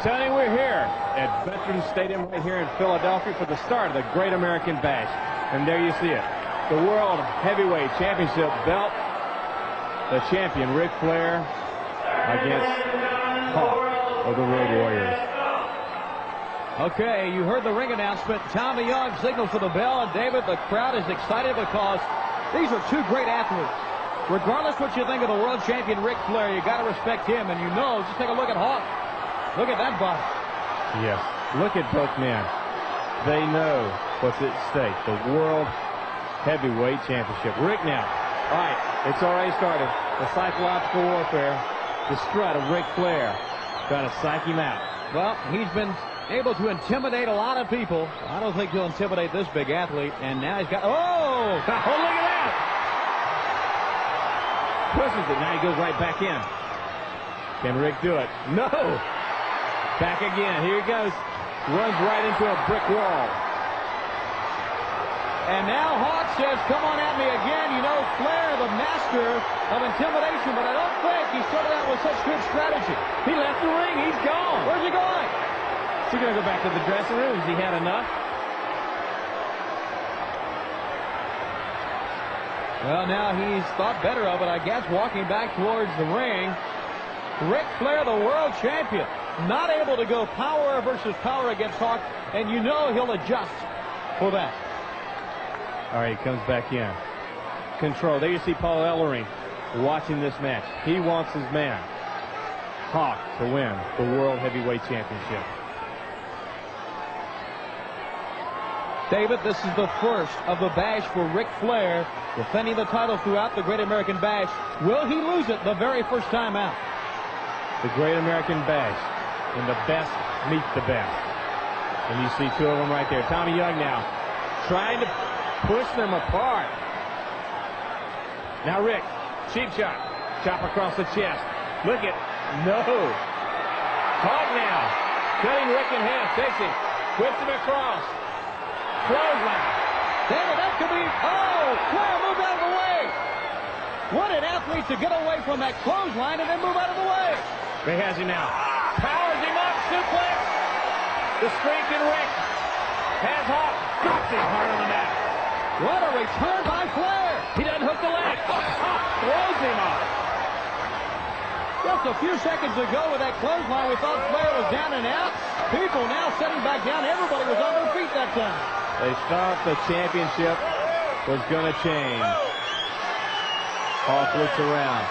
Tony, we're here at Veterans Stadium right here in Philadelphia for the start of the Great American Bash. And there you see it. The World Heavyweight Championship belt. The champion, Ric Flair, against Hawk of the Road Warriors. Okay, you heard the ring announcement. Tommy Young signals for the bell, and David, the crowd is excited because these are two great athletes. Regardless what you think of the world champion Ric Flair, you got to respect him, and you know, just take a look at Hawk. Look at that body. Yes, look at both men. They know what's at stake. The World Heavyweight Championship. Rick now. All right, it's already started. The psychological warfare. The strut of Ric Flair. Trying to psych him out. Well, he's been able to intimidate a lot of people. I don't think he'll intimidate this big athlete. And now he's got... Oh! Oh, look at that! Pushes it. Now he goes right back in. Can Rick do it? No! Back again. Here he goes. Runs right into a brick wall. And now Hawk says, come on at me again. You know, Flair, the master of intimidation, but I don't think he started out with such good strategy. He left the ring. He's gone. Where's he going? Is he going to go back to the dressing room? Has he had enough? Well, now he's thought better of it, I guess, walking back towards the ring. Ric Flair, the world champion, not able to go power versus power against Hawk, and you know he'll adjust for that. All right, he comes back in. Control. There you see Paul Ellering watching this match. He wants his man, Hawk, to win the World Heavyweight Championship. David, this is the first of the bash for Ric Flair, defending the title throughout the Great American Bash. Will he lose it the very first time out? The Great American Bash, and the best meet the best. And you see two of them right there. Tommy Young now trying to push them apart. Now Rick, cheap shot. Chop across the chest. Look at, no. Hawk now, cutting Rick in half, takes him, whips him across. Clothesline. David, that could be, oh, Flair moved out of the way. What an athlete to get away from that clothesline and then move out of the way. He has him now. Powers him up, suplex. The strength in Rick. Has Hawk, drops him hard on the mat. What a return by Flair. He doesn't hook the leg. Throws him off. Just a few seconds ago with that clothesline, we thought Flair was down and out. People now setting back down. Everybody was on their feet that time. They thought the championship was going to change. Hawk looks around.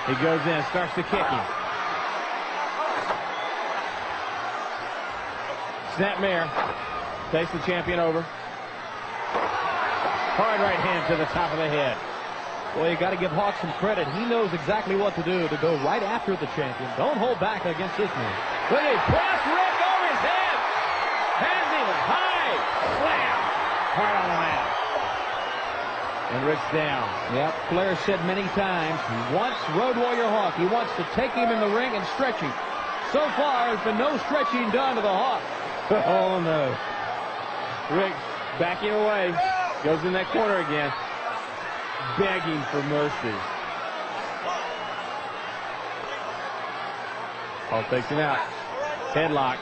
He goes in, starts to kick him. Snapmare takes the champion over. Hard right hand to the top of the head. Well, you got to give Hawk some credit. He knows exactly what to do to go right after the champion. Don't hold back against this man. Look at him. Press Rick over his head. Hands him high. Slam. Hard on the mat. And Rick's down. Yep, Flair said many times he wants Road Warrior Hawk. He wants to take him in the ring and stretch him. So far, there's been no stretching done to the Hawk. Oh, no. Rick backing away. Goes in that corner again. Begging for mercy. Hawk takes him out. Headlock.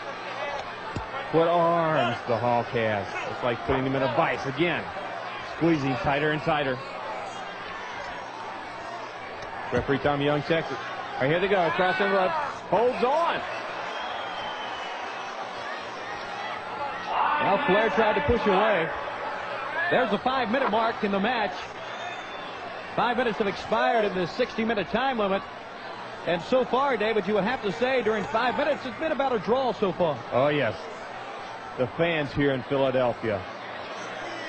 What arms the Hawk has. It's like putting him in a vice again. Squeezing tighter and tighter. Referee Tommy Young checks it. All right, here they go. Across the rope. Holds on. Well, Flair tried to push away. There's the 5-minute mark in the match. 5 minutes have expired in the 60-minute time limit. And so far, David, you would have to say during 5 minutes, it's been about a draw so far. Oh, yes. The fans here in Philadelphia,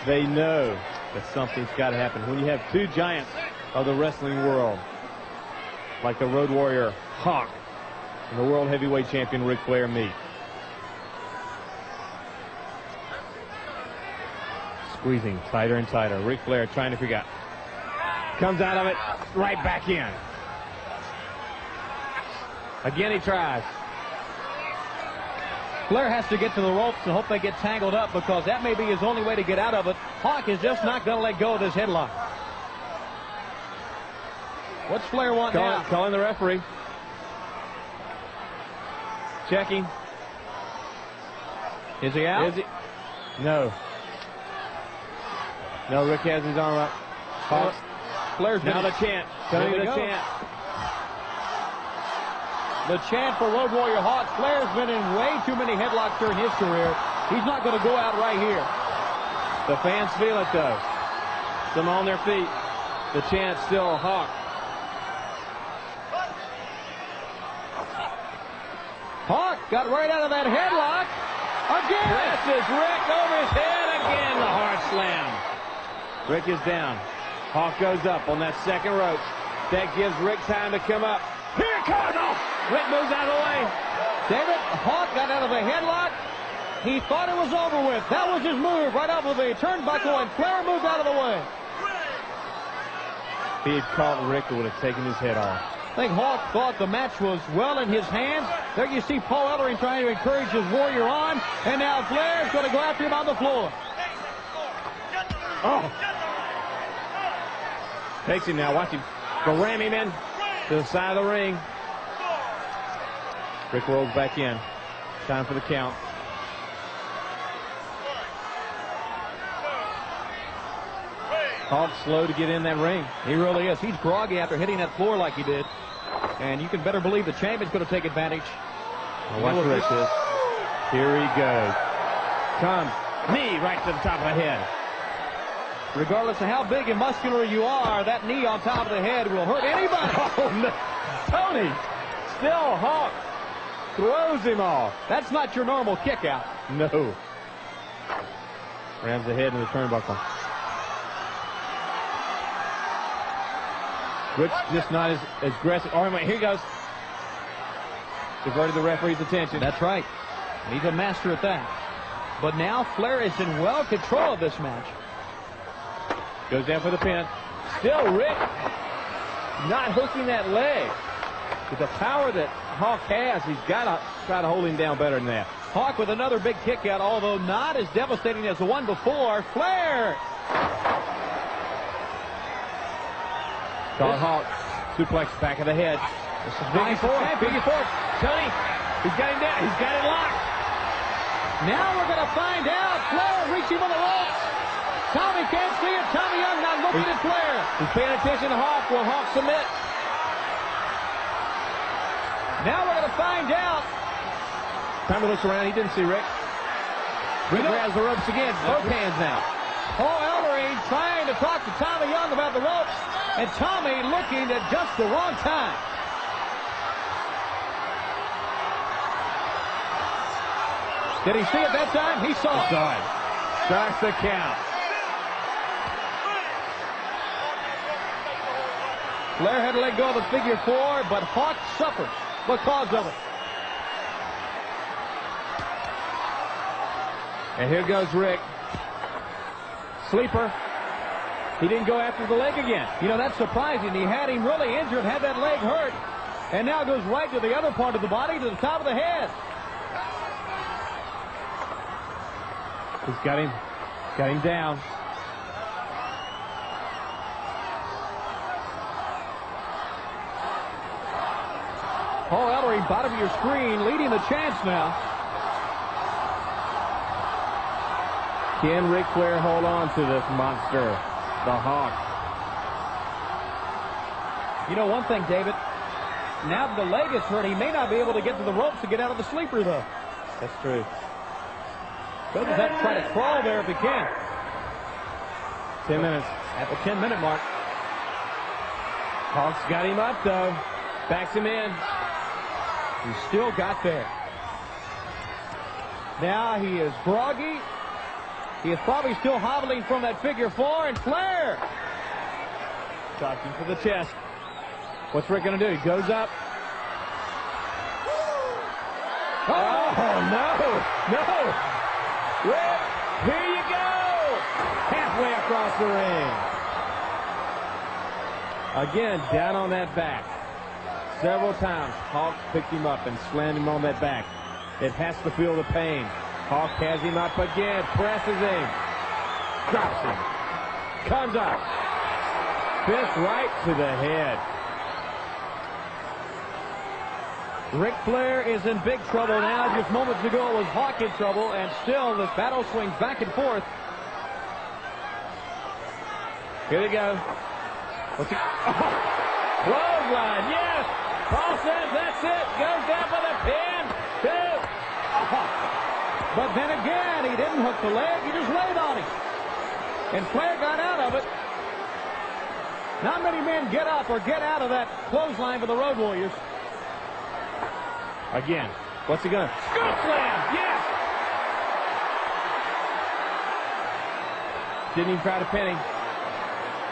they know that something's got to happen. When you have two giants of the wrestling world, like the Road Warrior Hawk and the World Heavyweight Champion Ric Flair meet. Squeezing tighter and tighter. Ric Flair trying to figure out. Comes out of it, right back in. Again he tries. Flair has to get to the ropes and hope they get tangled up because that may be his only way to get out of it. Hawk is just not going to let go of this headlock. What's Flair want now? Calling the referee. checking. Is he out? Is he? No. No, Rick has his arm up. Hawks. Flair's Now the chant. Tony the chant. The chant for Road Warrior Hawk. Flair's been in way too many headlocks during his career. He's not going to go out right here. The fans feel it, though. Some on their feet. The chant still Hawk. Hawk got right out of that headlock. Again. Presses Rick over his head again. The hard slam. Rick is down. Hawk goes up on that second rope. That gives Rick time to come up. Here it comes. Oh, Rick moves out of the way. David, Hawk got out of a headlock. He thought it was over with. That was his move right off of the turnbuckle, and Flair moved out of the way. If he had caught Rick, it would have taken his head off. I think Hawk thought the match was well in his hands. There you see Paul Ellering trying to encourage his Warrior on, and now Flair's going to go after him on the floor. Oh. Takes him now. Watch him go ram him in to the side of the ring. Rick rolls back in. Time for the count. Hawk's slow to get in that ring. He really is. He's groggy after hitting that floor like he did. And you can better believe the champion's going to take advantage. Watch Rick this. Here he goes. Comes. Knee right to the top of the head. Regardless of how big and muscular you are, that knee on top of the head will hurt anybody. Oh, no. Tony. Still Hawk. Throws him off. That's not your normal kick out. No. Rams the head in the turnbuckle. Rick's just not as aggressive. Oh, wait, here he goes. Diverted the referee's attention. That's right. He's a master at that. But now Flair is in well control of this match. Goes down for the pin. Still Rick not hooking that leg. With the power that Hawk has, he's got to try to hold him down better than that. Hawk with another big kick out, although not as devastating as the one before. Flair! Caught Hawk. Suplex back of the head. This is Biggie Four. Biggie Four. Tony. He's got him down. He's got it locked. Now we're going to find out. Flair reaching for the ropes. Tommy can't see it. Tommy Young not looking at Flair. He's paying attention to Hawk. Will Hawk submit? Now we're going to find out. Tommy looks around. He didn't see Rick. Rick grabs the ropes again. Both hands now. Paul Ellering trying to talk to Tommy Young about the ropes. And Tommy looking at just the wrong time. Did he see it that time? He saw it. Starts the count. Flair had to let go of the figure four, but Hawk suffered because of it. And here goes Rick. Sleeper. He didn't go after the leg again. You know, that's surprising. He had him really injured, had that leg hurt, and now goes right to the other part of the body, to the top of the head. He's got him down. Paul Ellering, bottom of your screen, leading the chance now. Can Ric Flair hold on to this monster, the Hawk? You know one thing, David. Now that the leg is hurt, he may not be able to get to the ropes to get out of the sleeper, though. That's true. He'll just have to try to crawl there if he can. 10 minutes. At the 10-minute mark. Hawk's got him up, though. Backs him in. He's still got there. Now he is groggy. He is probably still hobbling from that figure four, and Flair Talking for the chest. What's Rick going to do? He goes up. Oh, no. Rick, here you go. Halfway across the ring. Again, down on that back. Several times, Hawk picked him up and slammed him on that back. It has to feel the pain. Hawk has him up again, presses him, drops him, comes up, fist right to the head. Ric Flair is in big trouble now. Just moments ago it was Hawk in trouble, and still the battle swings back and forth. Here they go. What's he? Oh, clothesline, yes! Paul says that's it. Goes down for the pin. 2. Oh. But then again, he didn't hook the leg. He just laid on him. And Flair got out of it. Not many men get up or get out of that clothesline for the Road Warriors. Again. What's he going to? Scoop slam! Yes! Didn't even try to pin him.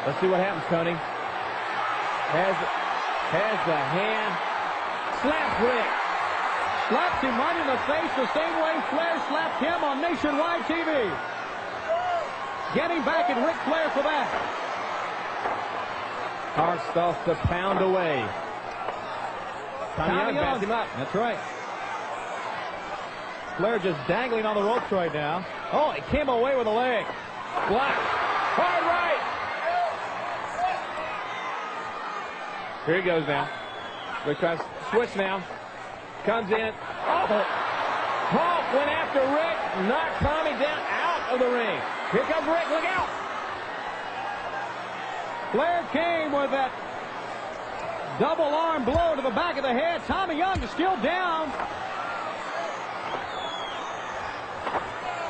Let's see what happens, Tony. Has the hand. Slaps Rick. Slaps him right in the face the same way Flair slapped him on Nationwide TV. Getting back at Ric Flair for that. Hart starts to pound away. Tommy Young backs him up. That's right. Flair just dangling on the ropes right now. Oh, he came away with a leg. Block. Hard right. Here he goes now. Rick tries to switch now. Comes in. Oh! Hulk went after Rick. Knocked Tommy down out of the ring. Here comes Rick. Look out. Flair came with that double arm blow to the back of the head. Tommy Young is still down.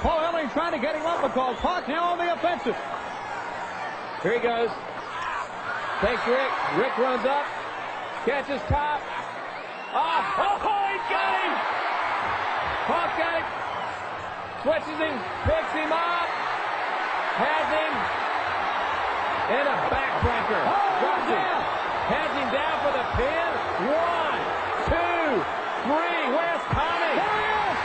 Paul Ellering trying to get him up because Hawk now on the offensive. Here he goes. Takes Rick. Rick runs up. Catches top. Oh, he's got him. Hawk got him. Switches him. Picks him up. Has him. And a backbreaker. Drops him. Has him down for the pin. 1, 2, 3. Where's Tommy? There he is.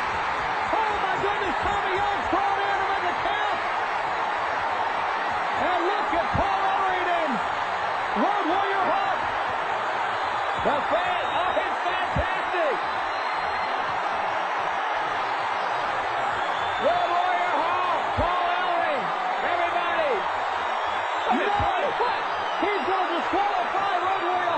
Oh, my goodness. Tommy Young thrown in to make the count. And look at Paul Ellering and Road Warrior Hawk. The fan. Oh, it's fantastic. Road Warrior Hawk. Paul Ellering. Everybody. No, he's going to disqualify Road Warrior